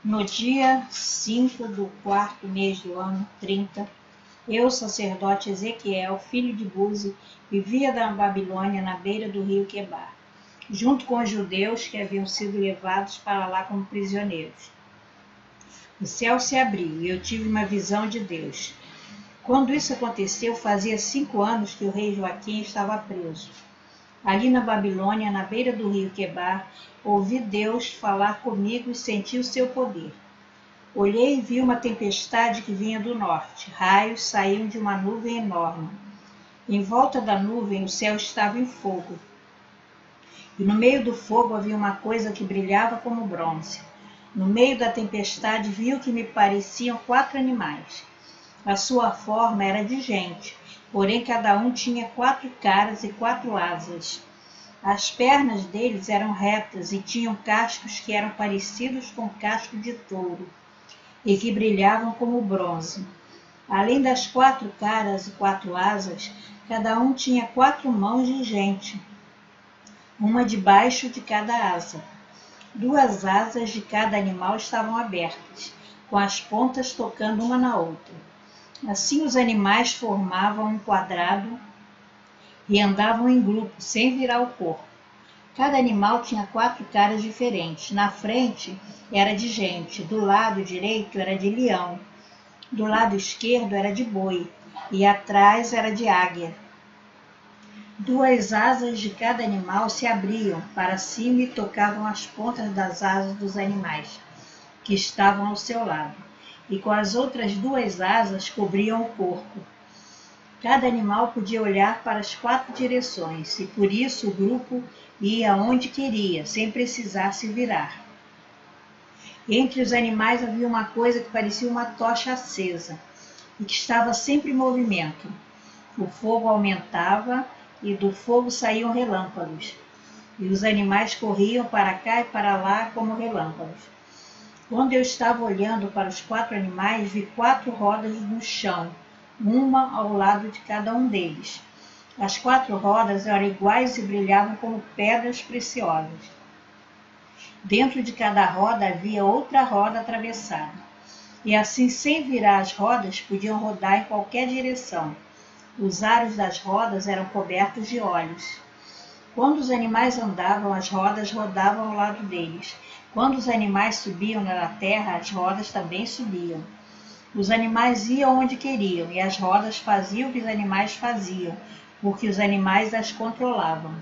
No dia 5 do quarto mês do ano 30, eu, sacerdote Ezequiel, filho de Buzi, vivia na Babilônia, na beira do rio Quebar, junto com os judeus que haviam sido levados para lá como prisioneiros. O céu se abriu e eu tive uma visão de Deus. Quando isso aconteceu, fazia 5 anos que o rei Joaquim estava preso. Ali na Babilônia, na beira do rio Quebar, ouvi Deus falar comigo e senti o seu poder. Olhei e vi uma tempestade que vinha do norte. Raios saíam de uma nuvem enorme. Em volta da nuvem, o céu estava em fogo. E no meio do fogo havia uma coisa que brilhava como bronze. No meio da tempestade, vi o que me pareciam 4 animais. A sua forma era de gente, porém cada um tinha 4 caras e 4 asas. As pernas deles eram retas e tinham cascos que eram parecidos com casco de touro e que brilhavam como bronze. Além das 4 caras e 4 asas, cada um tinha 4 mãos de gente, uma debaixo de cada asa. 2 asas de cada animal estavam abertas, com as pontas tocando uma na outra. Assim os animais formavam um quadrado e andavam em grupo, sem virar o corpo. Cada animal tinha 4 caras diferentes. Na frente era de gente, do lado direito era de leão, do lado esquerdo era de boi e atrás era de águia. 2 asas de cada animal se abriam para cima e tocavam as pontas das asas dos animais que estavam ao seu lado, e com as outras 2 asas cobriam o corpo. Cada animal podia olhar para as 4 direções, e por isso o grupo ia onde queria, sem precisar se virar. Entre os animais havia uma coisa que parecia uma tocha acesa, e que estava sempre em movimento. O fogo aumentava, e do fogo saíam relâmpagos, e os animais corriam para cá e para lá como relâmpagos. Quando eu estava olhando para os 4 animais, vi 4 rodas no chão, uma ao lado de cada um deles. As 4 rodas eram iguais e brilhavam como pedras preciosas. Dentro de cada roda havia outra roda atravessada. E assim, sem virar as rodas, podiam rodar em qualquer direção. Os aros das rodas eram cobertos de olhos. Quando os animais andavam, as rodas rodavam ao lado deles. Quando os animais subiam na terra, as rodas também subiam. Os animais iam onde queriam, e as rodas faziam o que os animais faziam, porque os animais as controlavam.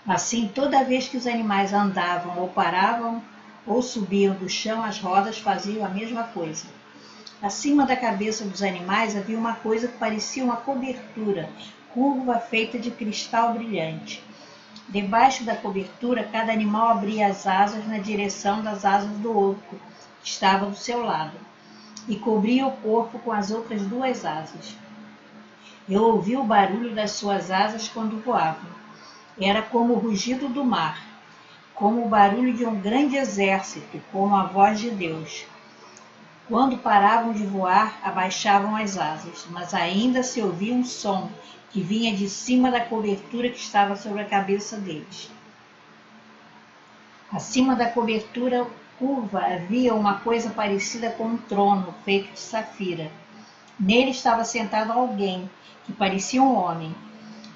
Assim, toda vez que os animais andavam ou paravam ou subiam do chão, as rodas faziam a mesma coisa. Acima da cabeça dos animais havia uma coisa que parecia uma cobertura, curva feita de cristal brilhante. Debaixo da cobertura, cada animal abria as asas na direção das asas do outro, que estava do seu lado, e cobria o corpo com as outras 2 asas. Eu ouvi o barulho das suas asas quando voavam. Era como o rugido do mar, como o barulho de um grande exército, como a voz de Deus. Quando paravam de voar, abaixavam as asas, mas ainda se ouvia um som que vinha de cima da cobertura que estava sobre a cabeça deles. Acima da cobertura curva havia uma coisa parecida com um trono feito de safira. Nele estava sentado alguém que parecia um homem.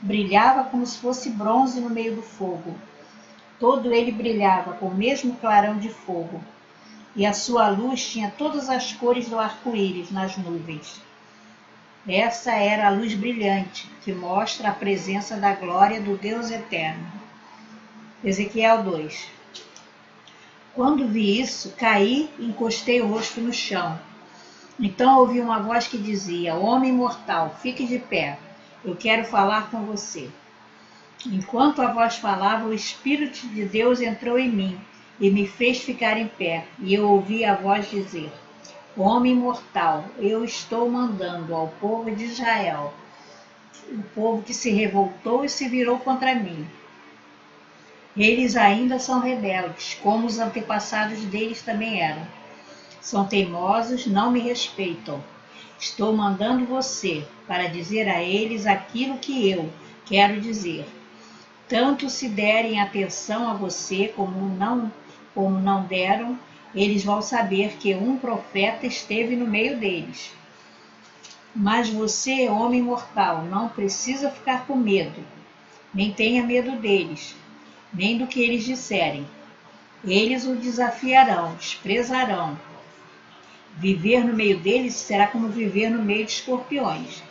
Brilhava como se fosse bronze no meio do fogo. Todo ele brilhava com o mesmo clarão de fogo, e a sua luz tinha todas as cores do arco-íris nas nuvens. Essa era a luz brilhante, que mostra a presença da glória do Deus eterno. Ezequiel 2. Quando vi isso, caí e encostei o rosto no chão. Então ouvi uma voz que dizia: Homem mortal, fique de pé, eu quero falar com você. Enquanto a voz falava, o Espírito de Deus entrou em mim e me fez ficar em pé, e eu ouvi a voz dizer: Homem mortal, eu estou mandando ao povo de Israel, o povo que se revoltou e se virou contra mim. Eles ainda são rebeldes, como os antepassados deles também eram. São teimosos, não me respeitam. Estou mandando você para dizer a eles aquilo que eu quero dizer. Tanto se derem atenção a você como não deram, eles vão saber que um profeta esteve no meio deles. Mas você, homem mortal, não precisa ficar com medo, nem tenha medo deles, nem do que eles disserem. Eles o desafiarão, desprezarão. Viver no meio deles será como viver no meio de escorpiões.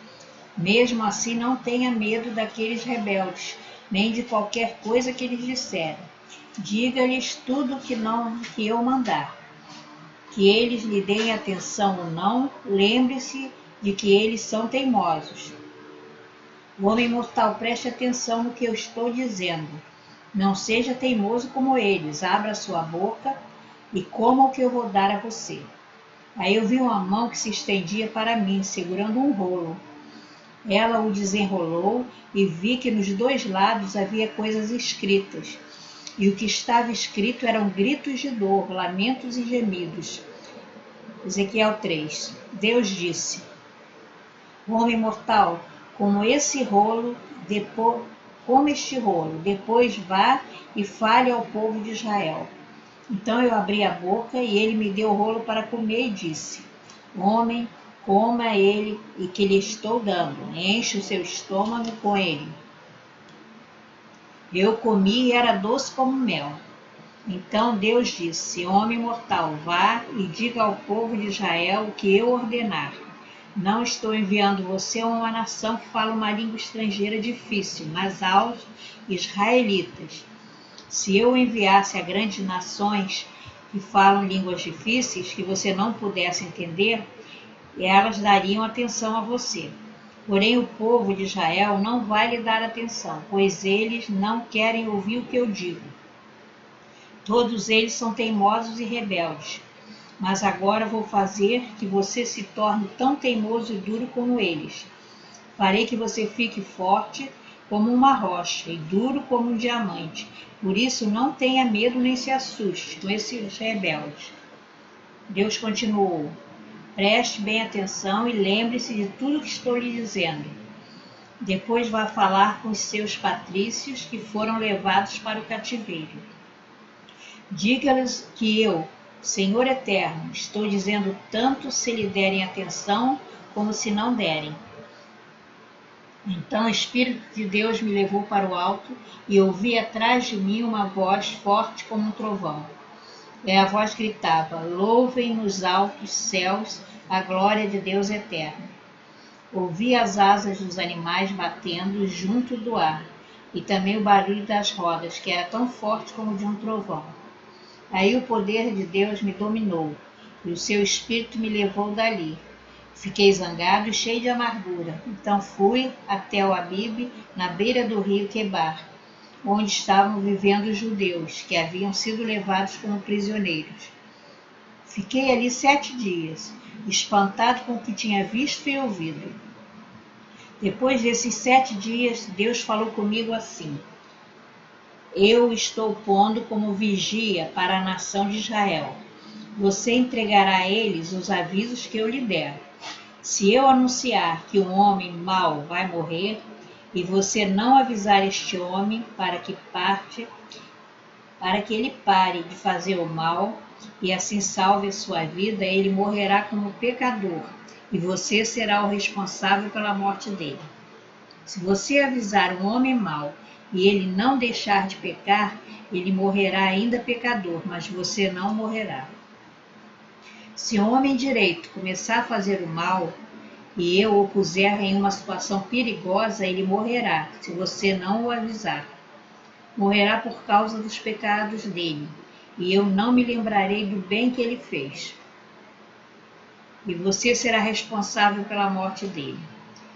Mesmo assim, não tenha medo daqueles rebeldes, nem de qualquer coisa que eles disserem. Diga-lhes tudo que eu mandar. Que eles lhe deem atenção ou não, lembre-se de que eles são teimosos. O homem mortal, preste atenção no que eu estou dizendo. Não seja teimoso como eles, abra sua boca e coma o que eu vou dar a você. Aí eu vi uma mão que se estendia para mim, segurando um rolo. Ela o desenrolou e vi que nos dois lados havia coisas escritas. E o que estava escrito eram gritos de dor, lamentos e gemidos. Ezequiel 3. Deus disse: homem mortal, como este rolo, depois vá e fale ao povo de Israel. Então eu abri a boca e ele me deu o rolo para comer e disse: homem, coma ele e que lhe estou dando, enche o seu estômago com ele. Eu comi e era doce como mel. Então Deus disse: homem mortal, vá e diga ao povo de Israel o que eu ordenar. Não estou enviando você a uma nação que fala uma língua estrangeira difícil, mas aos israelitas. Se eu enviasse a grandes nações que falam línguas difíceis, que você não pudesse entender, elas dariam atenção a você. Porém, o povo de Israel não vai lhe dar atenção, pois eles não querem ouvir o que eu digo. Todos eles são teimosos e rebeldes. Mas agora vou fazer que você se torne tão teimoso e duro como eles. Farei que você fique forte como uma rocha e duro como um diamante. Por isso, não tenha medo nem se assuste com esses rebeldes. Deus continuou: preste bem atenção e lembre-se de tudo que estou lhe dizendo. Depois vá falar com os seus patrícios que foram levados para o cativeiro. Diga-lhes que eu, Senhor Eterno, estou dizendo tanto se lhe derem atenção como se não derem. Então o Espírito de Deus me levou para o alto e ouvi atrás de mim uma voz forte como um trovão. E a voz gritava: louvem nos altos céus a glória de Deus Eterno. Ouvi as asas dos animais batendo junto do ar e também o barulho das rodas, que era tão forte como de um trovão. Aí o poder de Deus me dominou, e o seu Espírito me levou dali. Fiquei zangado e cheio de amargura. Então fui até o Abibe, na beira do rio Quebar, onde estavam vivendo os judeus, que haviam sido levados como prisioneiros. Fiquei ali 7 dias, espantado com o que tinha visto e ouvido. Depois desses 7 dias, Deus falou comigo assim: eu estou pondo como vigia para a nação de Israel. Você entregará a eles os avisos que eu lhe der. Se eu anunciar que um homem mau vai morrer, e você não avisar este homem para que ele pare de fazer o mal e assim salve a sua vida, ele morrerá como pecador, e você será o responsável pela morte dele. Se você avisar um homem mau e ele não deixar de pecar, ele morrerá ainda pecador, mas você não morrerá. Se um homem direito começar a fazer o mal, e eu o puser em uma situação perigosa, ele morrerá, se você não o avisar. Morrerá por causa dos pecados dele, e eu não me lembrarei do bem que ele fez. E você será responsável pela morte dele.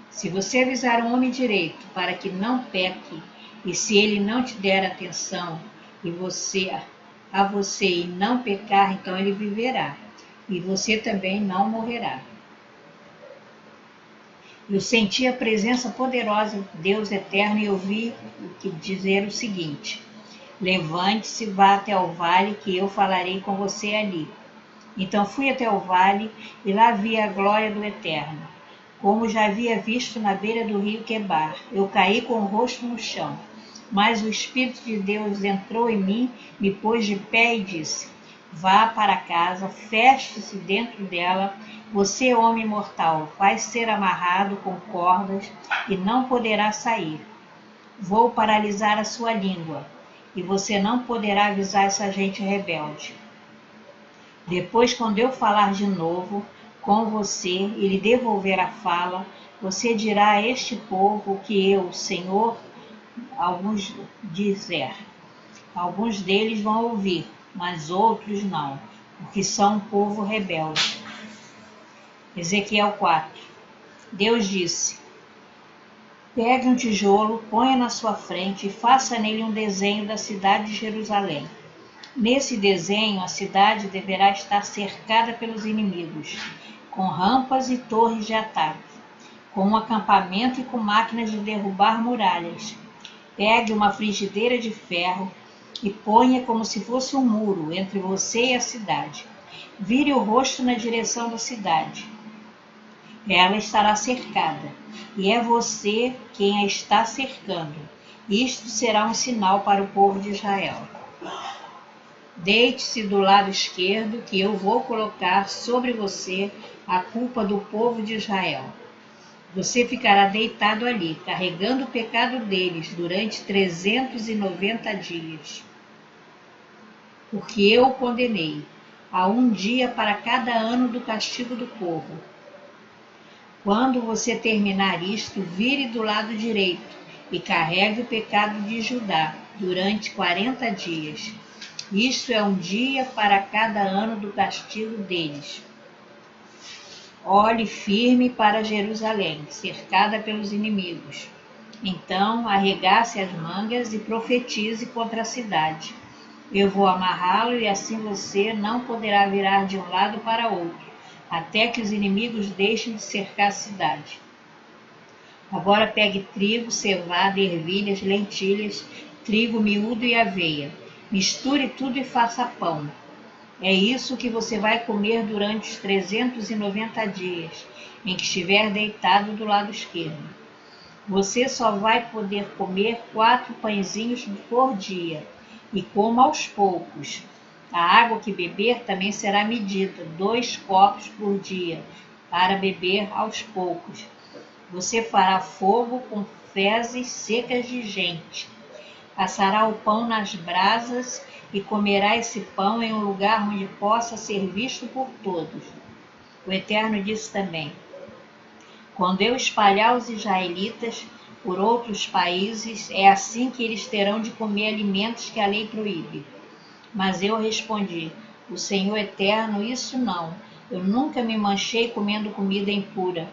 Se você avisar um homem direito para que não peque, e se ele não te der atenção a você e não pecar, então ele viverá, e você também não morrerá. Eu senti a presença poderosa de Deus Eterno e ouvi dizer o seguinte: levante-se, vá até o vale, que eu falarei com você ali. Então fui até o vale e lá vi a glória do Eterno, como já havia visto na beira do rio Quebar. Eu caí com o rosto no chão. Mas o Espírito de Deus entrou em mim, me pôs de pé e disse: Vá para casa, feche-se dentro dela. Você, homem mortal, vai ser amarrado com cordas e não poderá sair. Vou paralisar a sua língua e você não poderá avisar essa gente rebelde. Depois, quando eu falar de novo com você e lhe devolver a fala, você dirá a este povo o que eu, Senhor, dizer. Alguns deles vão ouvir, mas outros não, porque são um povo rebelde. Ezequiel 4. Deus disse: pegue um tijolo, ponha na sua frente e faça nele um desenho da cidade de Jerusalém. Nesse desenho, a cidade deverá estar cercada pelos inimigos, com rampas e torres de ataque, com um acampamento e com máquinas de derrubar muralhas. Pegue uma frigideira de ferro e ponha como se fosse um muro entre você e a cidade. Vire o rosto na direção da cidade. Ela estará cercada, e é você quem a está cercando. Isto será um sinal para o povo de Israel. Deite-se do lado esquerdo, que eu vou colocar sobre você a culpa do povo de Israel. Você ficará deitado ali, carregando o pecado deles durante 390 dias. Porque eu o condenei a um dia para cada ano do castigo do povo. Quando você terminar isto, vire do lado direito e carregue o pecado de Judá durante 40 dias. Isto é um dia para cada ano do castigo deles. Olhe firme para Jerusalém, cercada pelos inimigos. Então arregace as mangas e profetize contra a cidade. Eu vou amarrá-lo e assim você não poderá virar de um lado para outro, até que os inimigos deixem de cercar a cidade. Agora pegue trigo, cevada, ervilhas, lentilhas, trigo miúdo e aveia. Misture tudo e faça pão. É isso que você vai comer durante os 390 dias, em que estiver deitado do lado esquerdo. Você só vai poder comer 4 pãezinhos por dia, e coma aos poucos. A água que beber também será medida, 2 copos por dia, para beber aos poucos. Você fará fogo com fezes secas de gente. Assará o pão nas brasas e comerá esse pão em um lugar onde possa ser visto por todos. O Eterno disse também: quando eu espalhar os israelitas por outros países, é assim que eles terão de comer alimentos que a lei proíbe. Mas eu respondi: o Senhor Eterno, isso não. Eu nunca me manchei comendo comida impura.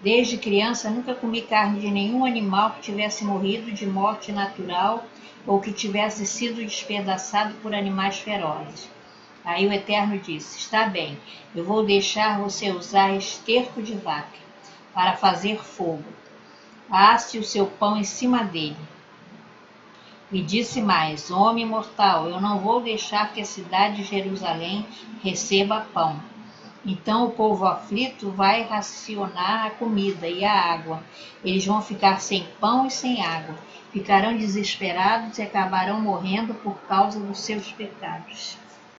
Desde criança nunca comi carne de nenhum animal que tivesse morrido de morte natural ou que tivesse sido despedaçado por animais ferozes. Aí o Eterno disse: está bem, eu vou deixar você usar esterco de vaca para fazer fogo. Asse o seu pão em cima dele. E disse mais: homem mortal, eu não vou deixar que a cidade de Jerusalém receba pão. Então o povo aflito vai racionar a comida e a água. Eles vão ficar sem pão e sem água. Ficarão desesperados e acabarão morrendo por causa dos seus pecados.